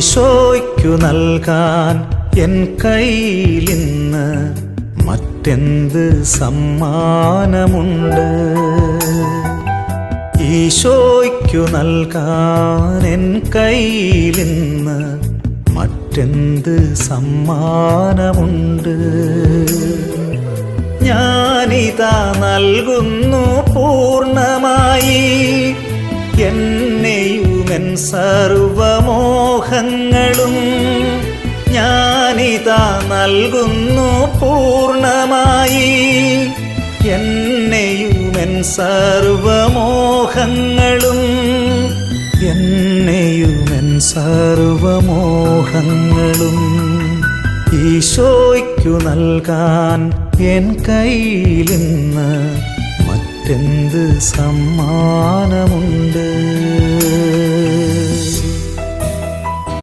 ഈശോയ്ക്കു നൽകാൻ എൻ കയ്യിലിന്ന് മറ്റെന്ത് സമ്മാനമുണ്ട്? ഈശോയ്ക്കു നൽകാൻ എൻ കയ്യിലിന്ന് മറ്റെന്ത് സമ്മാനമുണ്ട്? ഞാനിതാ നൽകുന്നു പൂർണ്ണമായി എന്നെയുമെൻ സർവമോഹങ്ങളും. ഞാനിതാ നൽകുന്നു പൂർണ്ണമായി എന്നെയുമെൻ സർവമോഹങ്ങളും. എന്നെയുമെൻ സർവമോഹങ്ങളും ഈശോയ്ക്കു നൽകാൻ എൻ കയ്യിലിന്ന് മറ്റെന്ത് സമ്മാനമുണ്ട്?